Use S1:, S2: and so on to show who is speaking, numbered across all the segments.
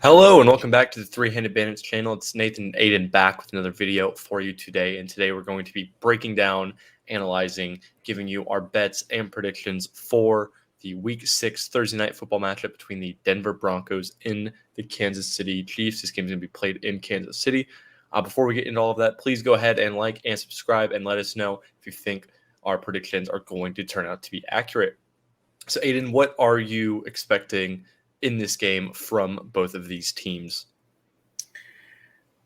S1: Hello and welcome back to the Three-Handed Bandits channel. It's Nathan and Aiden back with another video for you today. And today we're going to be breaking down, analyzing, giving you our bets and predictions for the Week 6 Thursday night football matchup between the Denver Broncos and the Kansas City Chiefs. This game is going to be played in Kansas City. Before we get into all of that, please go ahead and like and subscribe and let us know if you think our predictions are going to turn out to be accurate. So Aiden, what are you expecting in this game from both of these teams?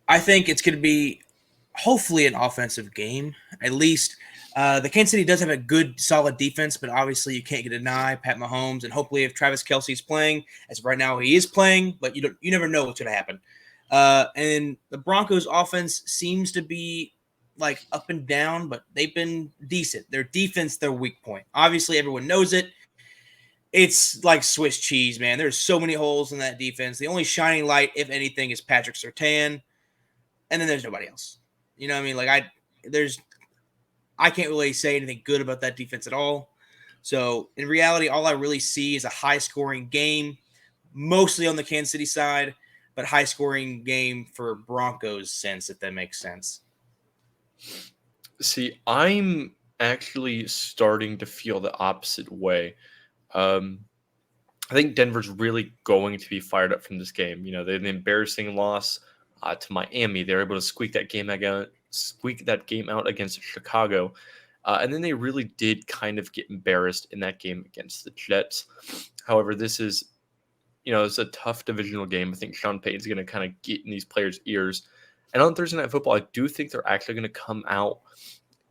S2: I think it's going to be hopefully an offensive game. At least the Kansas City does have a good, solid defense, but obviously you can't deny Pat Mahomes. And hopefully, if Travis Kelce's playing, as of right now he is playing, but you never know what's going to happen. And the Broncos' offense seems to be like up and down, but they've been decent. Their defense, their weak point. Obviously, everyone knows it. It's like Swiss cheese, man. There's so many holes in that defense. The only shining light, if anything, is Patrick Surtain, and then there's nobody else. You know what I mean? Like I can't really say anything good about that defense at all. So in reality, all I really see is a high-scoring game, mostly on the Kansas City side, but high-scoring game for Broncos sense, if that makes sense.
S1: See, I'm actually starting to feel the opposite way. I think Denver's really going to be fired up from this game. You know, they had an embarrassing loss to Miami. They were able to squeak that game out against Chicago. And then they really did kind of get embarrassed in that game against the Jets. However, this is, it's a tough divisional game. I think Sean Payton's going to kind of get in these players' ears. And on Thursday Night Football, I do think they're actually going to come out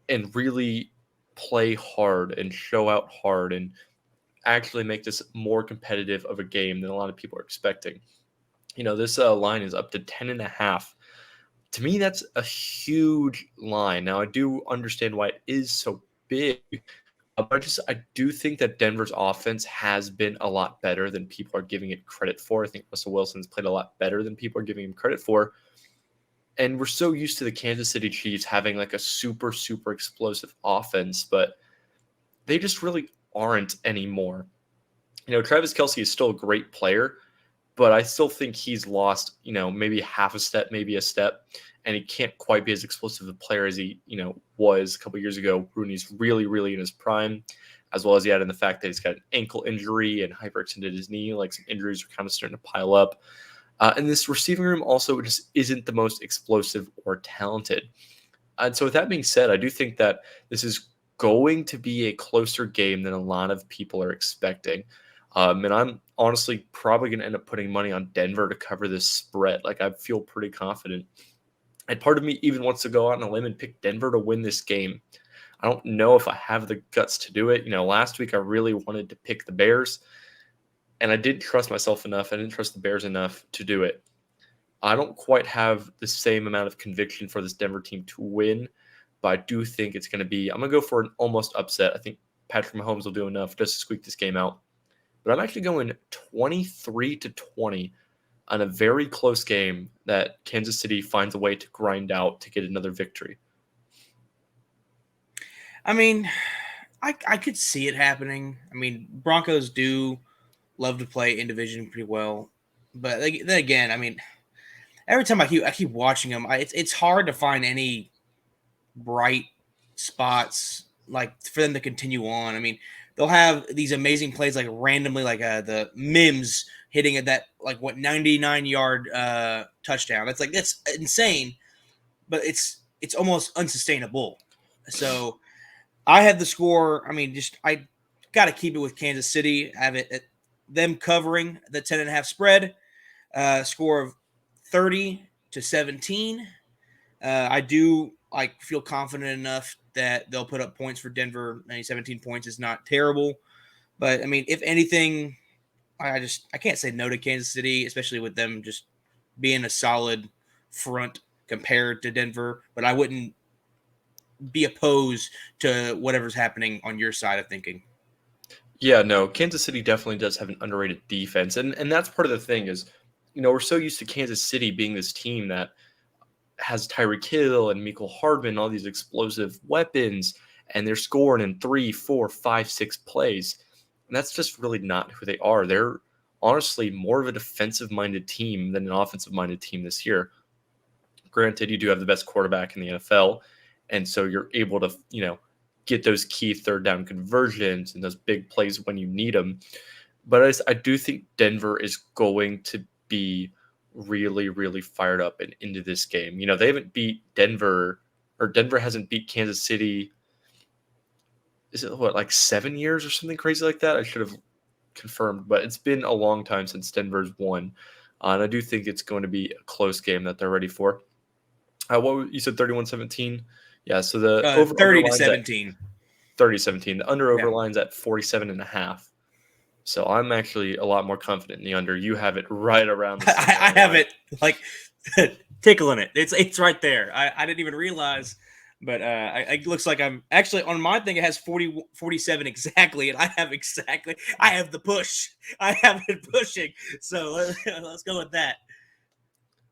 S1: and really play hard and show out hard and actually make this more competitive of a game than a lot of people are expecting. This line is up to 10.5. To me, that's a huge line. Now, I do understand why it is so big, but I do think that Denver's offense has been a lot better than people are giving it credit for. I think Russell Wilson's played a lot better than people are giving him credit for. And we're so used to the Kansas City Chiefs having like a super, super explosive offense, but they just really aren't anymore. Travis Kelce is still a great player, but I still think he's lost, maybe half a step, maybe a step, and he can't quite be as explosive a player as he, was a couple years ago. Rooney's really, really in his prime, as well as he had in the fact that he's got an ankle injury and hyperextended his knee. Like some injuries are kind of starting to pile up. And this receiving room also just isn't the most explosive or talented. And so with that being said, I do think that this is going to be a closer game than a lot of people are expecting. And I'm honestly probably going to end up putting money on Denver to cover this spread. Like, I feel pretty confident. And part of me even wants to go out on a limb and pick Denver to win this game. I don't know if I have the guts to do it. Last week I really wanted to pick the Bears, and I didn't trust myself enough. I didn't trust the Bears enough to do it. I don't quite have the same amount of conviction for this Denver team to win, but I do think it's going to be – I'm going to go for an almost upset. I think Patrick Mahomes will do enough just to squeak this game out. But I'm actually going 23-20 on a very close game that Kansas City finds a way to grind out to get another victory.
S2: I mean, I could see it happening. I mean, Broncos do love to play in division pretty well. But then again, I mean, every time I keep watching them, it's hard to find any bright spots like for them to continue on. I mean, they'll have these amazing plays like randomly, like the Mims hitting at that 99-yard touchdown. That's insane, but it's almost unsustainable. So I have the score. I mean, I got to keep it with Kansas City. I have it them covering the 10.5 spread. Score of 30-17. I do feel confident enough that they'll put up points for Denver. 17 points is not terrible, but I mean, if anything, I can't say no to Kansas City, especially with them just being a solid front compared to Denver. But I wouldn't be opposed to whatever's happening on your side of thinking.
S1: Yeah, no, Kansas City definitely does have an underrated defense, and that's part of the thing is, we're so used to Kansas City being this team that has Tyreek Hill and Mecole Hardman, all these explosive weapons, and they're scoring in 3, 4, 5, 6 plays. And that's just really not who they are. They're honestly more of a defensive-minded team than an offensive-minded team this year. Granted, you do have the best quarterback in the NFL, and so you're able to, get those key third down conversions and those big plays when you need them. But I do think Denver is going to be really, really fired up and into this game. They haven't beat Denver, or Denver hasn't beat Kansas City. Is it like 7 years or something crazy like that? I should have confirmed, but it's been a long time since Denver's won. And I do think it's going to be a close game that they're ready for. You said 31-17? Yeah, so the over
S2: 30 to
S1: line's at
S2: 17.
S1: 30-17. The under over
S2: Yeah.
S1: line's at 47.5. So I'm actually a lot more confident in the under. You have it right around the
S2: I have it like tickling it. It's right there. I didn't even realize, but it looks like I'm actually on my thing. It has 47 exactly, and I have the push. I have it pushing. So let's go with that.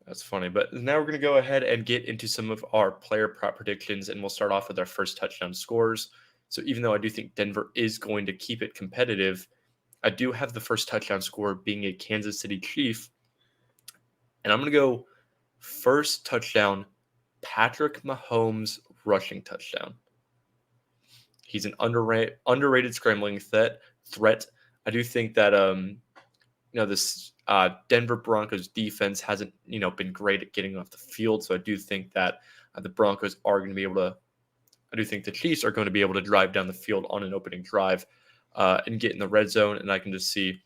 S1: That's funny. But now we're going to go ahead and get into some of our player prop predictions, and we'll start off with our first touchdown scores. So even though I do think Denver is going to keep it competitive, I do have the first touchdown score being a Kansas City Chief. And I'm going to go first touchdown, Patrick Mahomes rushing touchdown. He's an underrated scrambling threat. I do think that this Denver Broncos defense hasn't been great at getting off the field, so I do think that the Broncos are going to be able to. I do think the Chiefs are going to be able to drive down the field on an opening drive and get in the red zone, and I can just see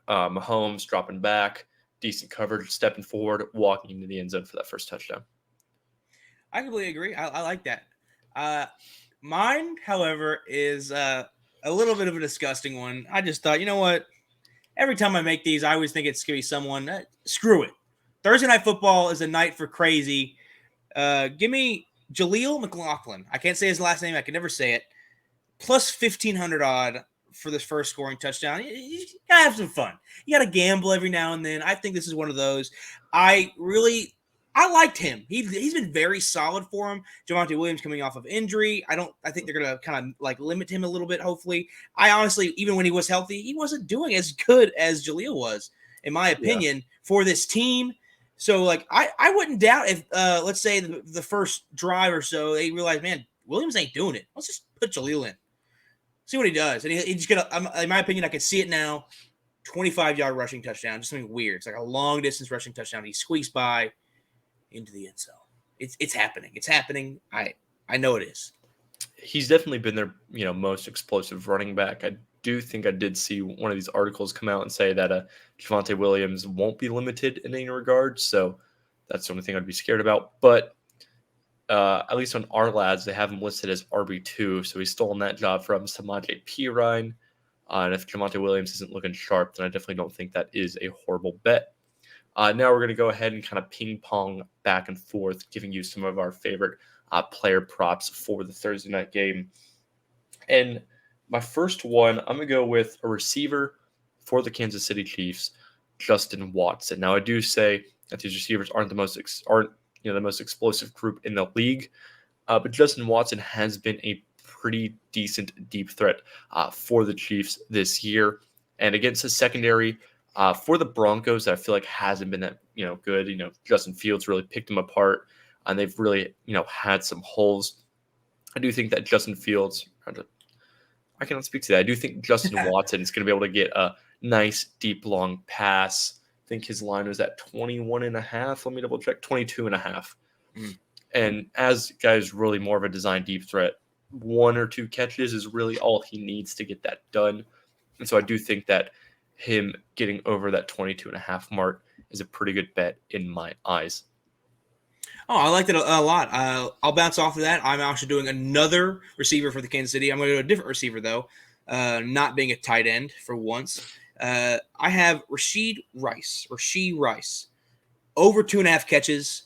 S1: Mahomes dropping back, decent coverage, stepping forward, walking into the end zone for that first touchdown.
S2: I completely agree. I like that. Mine, however, is a little bit of a disgusting one. I just thought, you know what? Every time I make these, I always think it's going to be someone. Screw it. Thursday Night Football is a night for crazy. Give me Jaleel McLaughlin. I can't say his last name. I can never say it. Plus 1,500 odd for this first scoring touchdown. You got to have some fun. You got to gamble every now and then. I think this is one of those. I liked him. He's been very solid for him. Javonte Williams coming off of injury. I think they're gonna kind of like limit him a little bit. Hopefully, I honestly, even when he was healthy, he wasn't doing as good as Jaleel was, in my opinion, for this team. So like, I wouldn't doubt if let's say the first drive or so they realize, man, Williams ain't doing it. Let's just put Jaleel in, see what he does, and he's gonna. In my opinion, I can see it now. 25-yard rushing touchdown, just something weird. It's like a long distance rushing touchdown. He squeaks by into the end zone. It's happening. It's happening. I know it is.
S1: He's definitely been their most explosive running back. I do think I did see one of these articles come out and say that Javonte Williams won't be limited in any regard. So that's the only thing I'd be scared about. But at least on our lads, they have him listed as RB2. So he's stolen that job from Samaje Perine. And if Javonte Williams isn't looking sharp, then I definitely don't think that is a horrible bet. Now we're going to go ahead and kind of ping pong back and forth, giving you some of our favorite player props for the Thursday night game. And my first one, I'm going to go with a receiver for the Kansas City Chiefs, Justin Watson. Now I do say that these receivers aren't the most explosive group in the league, but Justin Watson has been a pretty decent deep threat for the Chiefs this year, and against the secondary. For the Broncos, I feel like hasn't been that good. Justin Fields really picked them apart, and they've really had some holes. I do think that Justin Fields. I cannot speak to that. I do think Justin Watson is going to be able to get a nice deep long pass. I think his line was at 21.5. Let me double check. 22.5. And as guys really more of a design deep threat, 1 or 2 catches is really all he needs to get that done. And so I do think that him getting over that 22.5 mark is a pretty good bet in my eyes.
S2: Oh, I liked it a lot. I'll bounce off of that. I'm actually doing another receiver for the Kansas City. I'm going to do a different receiver, though, not being a tight end for once. I have Rashee Rice, over 2.5 catches.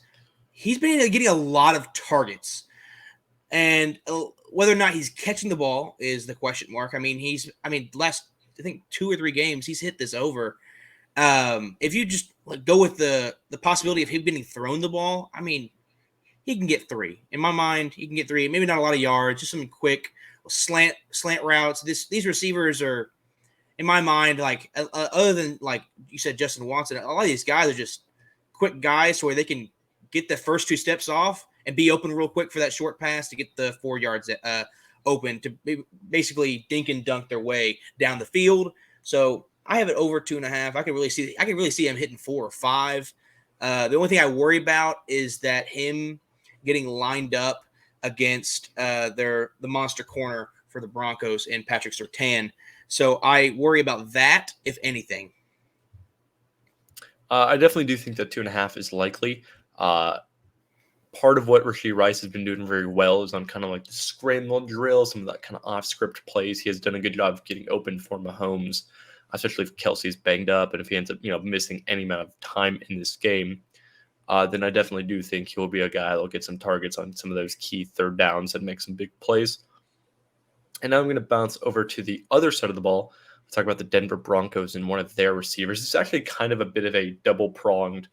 S2: He's been getting a lot of targets. And whether or not he's catching the ball is the question mark. Last, I think 2 or 3 games, he's hit this over. If you just go with the possibility of him getting thrown the ball, he can get 3. In my mind, he can get 3. Maybe not a lot of yards, just some quick slant routes. These receivers are in my mind, like other than like you said, Justin Watson, a lot of these guys are just quick guys where they can get the first two steps off and be open real quick for that short pass to get the 4 yards open to basically dink and dunk their way down the field. So I have it over 2.5. I can really see him hitting 4 or 5. The only thing I worry about is that him getting lined up against the monster corner for the Broncos and Patrick Surtain. So I worry about that, if anything.
S1: I definitely do think that 2.5 is likely. Part of what Rashee Rice has been doing very well is on kind of like the scramble drill, some of that kind of off-script plays. He has done a good job of getting open for Mahomes, especially if Kelsey's banged up and if he ends up, missing any amount of time in this game. Then I definitely do think he'll be a guy that'll get some targets on some of those key third downs and make some big plays. And now I'm going to bounce over to the other side of the ball. We'll talk about the Denver Broncos and one of their receivers. It's actually kind of a bit of a double-pronged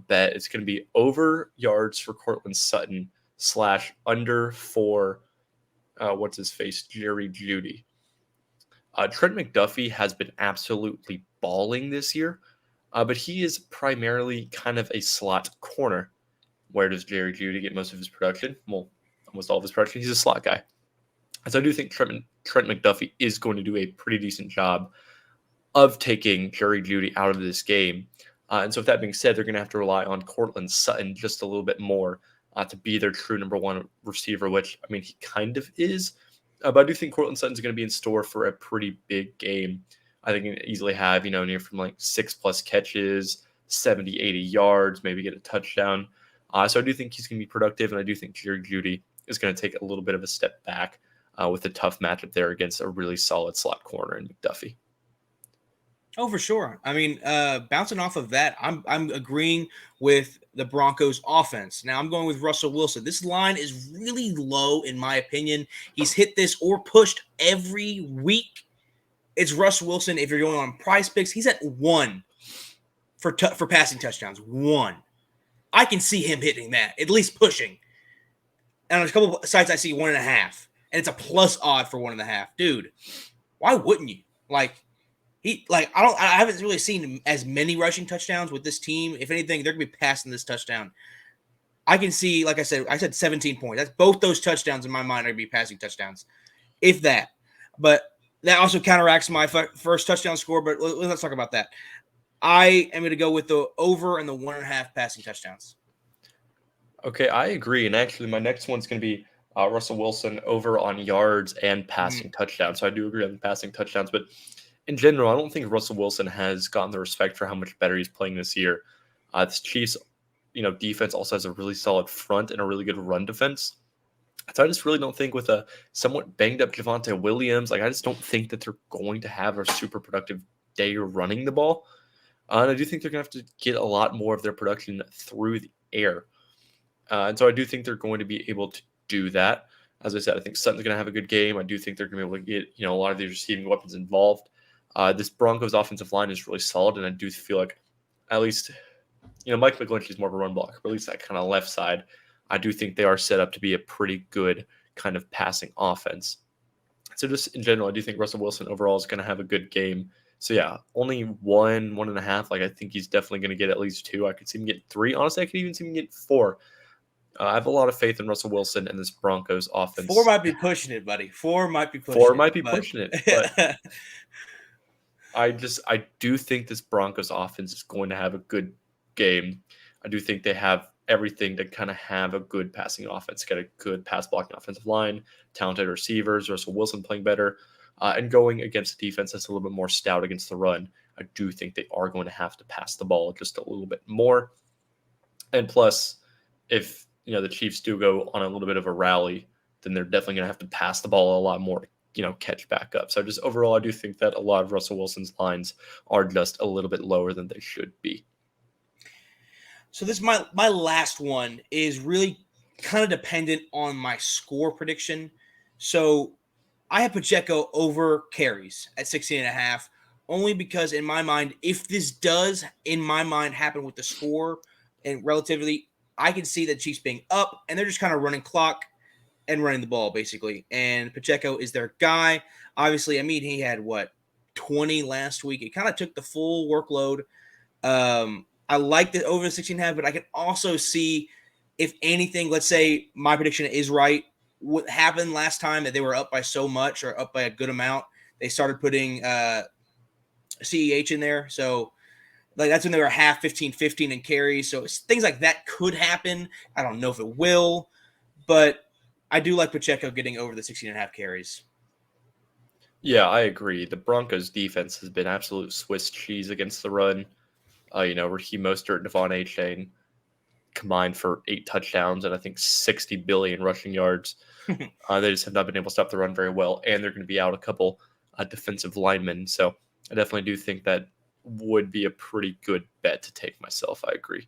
S1: bet. It's going to be over yards for Cortland Sutton / under for Jerry Jeudy. Trent McDuffie has been absolutely balling this year, but he is primarily kind of a slot corner. Where does Jerry Jeudy get most of his production? Well, almost all of his production. He's a slot guy. So I do think Trent McDuffie is going to do a pretty decent job of taking Jerry Jeudy out of this game. And so with that being said, they're going to have to rely on Cortland Sutton just a little bit more to be their true number one receiver, which, I mean, he kind of is. But I do think Cortland Sutton's going to be in store for a pretty big game. I think he can easily have, near from like 6+ catches, 70, 80 yards, maybe get a touchdown. So I do think he's going to be productive, and I do think Jerry Jeudy is going to take a little bit of a step back with a tough matchup there against a really solid slot corner in McDuffie.
S2: Oh, for sure. I mean, bouncing off of that, I'm agreeing with the Broncos offense. Now I'm going with Russell Wilson. This line is really low, in my opinion. He's hit this or pushed every week. It's Russell Wilson. If you're going on Prize Picks, he's at 1 for passing touchdowns. 1. I can see him hitting that, at least pushing. And on a couple of sites, I see 1.5, and it's a plus odd for 1.5. Dude, why wouldn't you? I haven't really seen as many rushing touchdowns with this team. If anything, they're gonna be passing this touchdown. I can see, like I said 17 points. That's both those touchdowns in my mind are gonna be passing touchdowns, if that. But that also counteracts my first touchdown score. But let's talk about that. I am going to go with the over and the 1.5 passing touchdowns.
S1: Okay, I agree. And actually, my next one's going to be Russell Wilson over on yards and passing touchdowns. So I do agree on the passing touchdowns. But in general, I don't think Russell Wilson has gotten the respect for how much better he's playing this year. The Chiefs, defense also has a really solid front and a really good run defense. So I just really don't think with a somewhat banged up Javonte Williams, I just don't think that they're going to have a super productive day running the ball. And I do think they're going to have to get a lot more of their production through the air. And so I do think they're going to be able to do that. As I said, I think Sutton's going to have a good game. I do think they're going to be able to get, a lot of these receiving weapons involved. This Broncos offensive line is really solid, and I do feel like at least, Mike McGlinchey is more of a run blocker, but at least that kind of left side, I do think they are set up to be a pretty good kind of passing offense. So just in general, I do think Russell Wilson overall is going to have a good game. So yeah, only 1.5. I think he's definitely going to get at least 2. I could see him get 3. Honestly, I could even see him get 4. I have a lot of faith in Russell Wilson and this Broncos offense.
S2: 4 might be pushing it, buddy. 4 might be pushing
S1: 4 might be pushing it, but I do think this Broncos offense is going to have a good game. I do think they have everything to kind of have a good passing offense, get a good pass blocking offensive line, talented receivers, Russell Wilson playing better. And going against a defense that's a little bit more stout against the run, I do think they are going to have to pass the ball just a little bit more. And plus, if the Chiefs do go on a little bit of a rally, then they're definitely going to have to pass the ball a lot more to catch back up. So just overall, I do think that a lot of Russell Wilson's lines are just a little bit lower than they should be.
S2: So this my last one is really kind of dependent on my score prediction. So I have Pacheco over carries at 16.5, only because in my mind, if this does, in my mind, happen with the score and relatively, I can see the Chiefs being up and they're just kind of running clock and running the ball, basically. And Pacheco is their guy. Obviously, he had, 20 last week. It kind of took the full workload. I like the over the 16.5, but I can also see if anything, let's say my prediction is right. What happened last time that they were up by so much or up by a good amount, they started putting CEH in there. So like that's when they were half 15-15 in carries. So things like that could happen. I don't know if it will, but I do like Pacheco getting over the 16.5 carries.
S1: Yeah, I agree. The Broncos defense has been absolute Swiss cheese against the run. Raheem Mostert and Devon Achane combined for 8 touchdowns and I think 60 billion rushing yards. They just have not been able to stop the run very well, and they're going to be out a couple defensive linemen. So I definitely do think that would be a pretty good bet to take myself. I agree.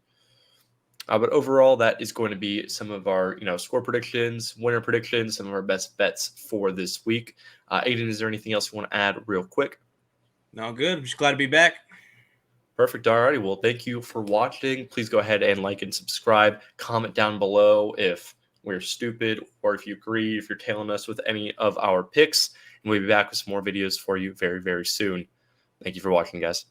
S1: But overall, that is going to be some of our, score predictions, winner predictions, some of our best bets for this week. Aiden, is there anything else you want to add real quick?
S2: No, good. I'm just glad to be back.
S1: Perfect. All righty. Well, thank you for watching. Please go ahead and like and subscribe. Comment down below if we're stupid or if you agree, if you're tailing us with any of our picks. And we'll be back with some more videos for you very, very soon. Thank you for watching, guys.